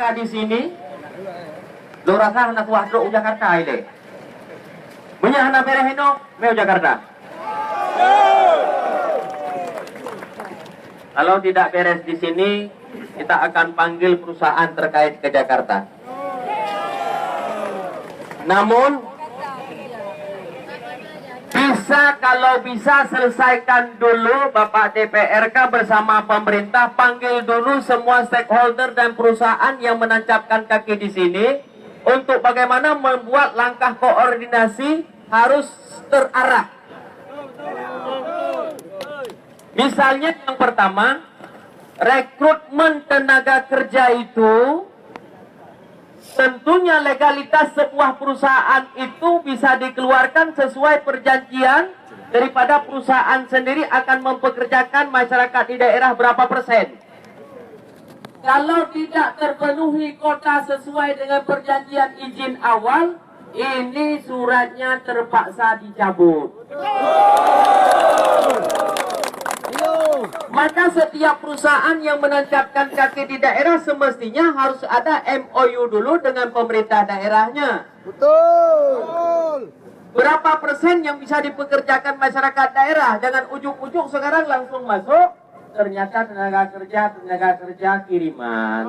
masyarakat di sini lo rasa anak waduk Jakarta ini menyahana berehino meu Jakarta. Kalau tidak beres di sini, kita akan panggil perusahaan terkait ke Jakarta. Namun, kalau bisa selesaikan dulu Bapak DPRK bersama pemerintah, panggil dulu semua stakeholder dan perusahaan yang menancapkan kaki di sini untuk bagaimana membuat langkah koordinasi harus terarah. Misalnya yang pertama, rekrutmen tenaga kerja itu tentunya legalitas sebuah perusahaan itu bisa dikeluarkan sesuai perjanjian daripada perusahaan sendiri akan mempekerjakan masyarakat di daerah berapa persen. Kalau tidak terpenuhi kota sesuai dengan perjanjian izin awal, ini suratnya terpaksa dicabut. Maka setiap perusahaan yang menancapkan kaki di daerah semestinya harus ada MOU dulu dengan pemerintah daerahnya. Betul. Berapa persen yang bisa dipekerjakan masyarakat daerah? Jangan ujuk-ujuk sekarang langsung masuk. Ternyata tenaga kerja kiriman.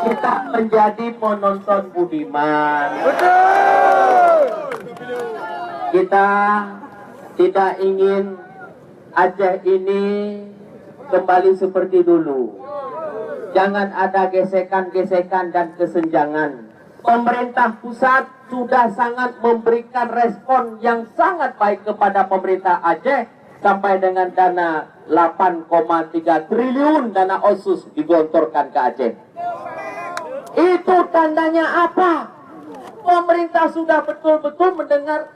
Kita menjadi penonton budiman. Betul. Kita tidak ingin Aceh ini kembali seperti dulu. Jangan ada gesekan-gesekan dan kesenjangan. Pemerintah pusat sudah sangat memberikan respon yang sangat baik kepada pemerintah Aceh sampai dengan dana 8,3 triliun dana OSUS digelontorkan ke Aceh. Itu tandanya apa? Pemerintah sudah betul-betul mendengar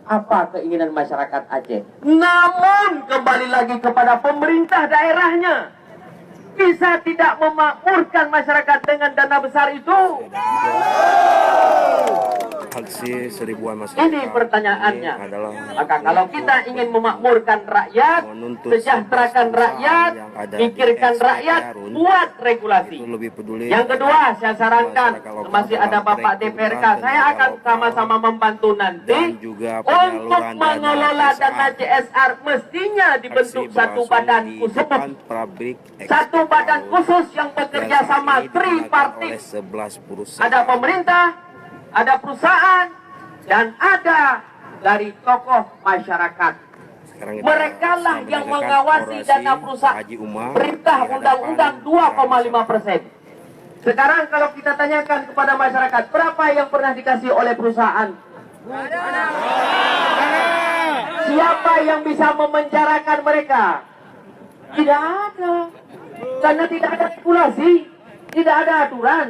apa keinginan masyarakat Aceh. Namun kembali lagi kepada pemerintah daerahnya, bisa tidak memakmurkan masyarakat dengan dana besar itu? Aksi seribuan masyarakat Ini pertanyaannya. ini adalah Maka kalau kita ingin memakmurkan rakyat, sejahterakan rakyat, pikirkan rakyat, buat regulasi. itu lebih peduli. Yang kedua, saya sarankan, masih ada Bapak DPRK, saya akan sama-sama membantu nanti juga untuk mengelola dana CSR. Mestinya dibentuk satu badan khusus, satu badan khusus yang bekerja sama tripartit. Ada pemerintah, ada perusahaan, dan ada dari tokoh masyarakat. Mereka lah yang mengawasi dana perusahaan. Perintah undang-undang 2,5%. Sekarang kalau kita tanyakan kepada masyarakat, berapa yang pernah dikasih oleh perusahaan? Siapa yang bisa memenjarakan mereka? Tidak ada. Karena tidak ada regulasi, tidak ada aturan.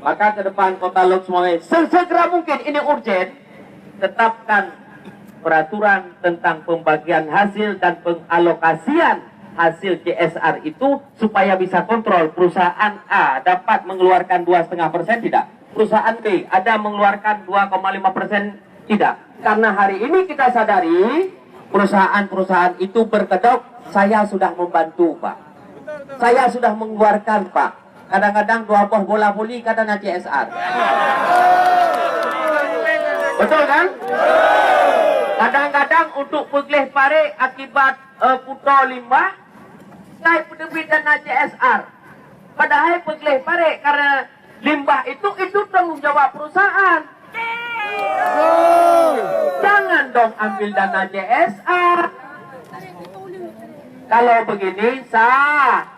Maka ke depan Kota Lok semuanya sesegera mungkin, ini urgen, tetapkan peraturan tentang pembagian hasil dan pengalokasian hasil CSR itu supaya bisa kontrol. Perusahaan A dapat mengeluarkan 2,5% tidak? Perusahaan B ada mengeluarkan 2,5% tidak? Karena hari ini kita sadari perusahaan-perusahaan itu berkedok, saya sudah membantu Pak, saya sudah mengeluarkan Pak. Kadang-kadang 2 buah bola voli kadang CSR. Betul kan? Kadang-kadang untuk pegelih pare akibat puto limbah, saya penerbit dana CSR. Padahal pegelih pare karena limbah itu tanggung jawab perusahaan. Jangan dong ambil dana CSR. Kalau begini salah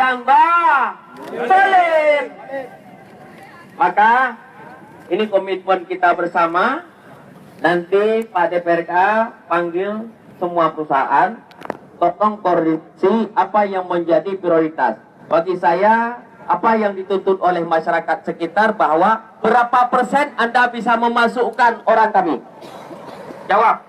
dan boleh. Maka ini komitmen kita bersama. Nanti Pak DPRK panggil semua perusahaan, tolong koreksi apa yang menjadi prioritas. Bagi saya, apa yang dituntut oleh masyarakat sekitar, bahwa berapa persen Anda bisa memasukkan orang kami? Jawab.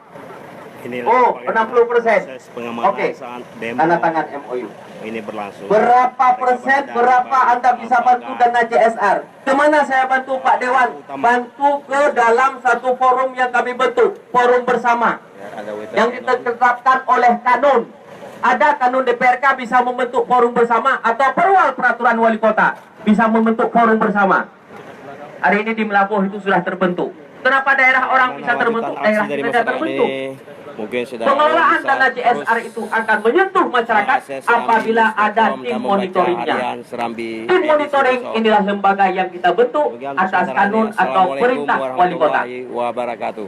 Oh, 60%. Oke, tanda tangan MOU. Ini berlangsung. Berapa persen, berapa Anda bisa bantu dana CSR? Kemana saya bantu Pak Dewan? Bantu ke dalam satu forum yang kami bentuk, forum bersama, yang ditetapkan oleh kanun. ada kanun DPRK bisa membentuk forum bersama, atau perwal peraturan wali kota bisa membentuk forum bersama. Hari ini di Melabuh itu sudah terbentuk. Kenapa daerah orang bisa terbentuk, daerah Aksi dari kita tidak masyarakat terbentuk? ini mungkin sudah Pengelolaan bisa dana CSR itu akan menyentuh masyarakat apabila ada tim monitoringnya. Tim monitoring inilah lembaga yang kita bentuk atas kanun atau perintah wali kota. wabarakatuh.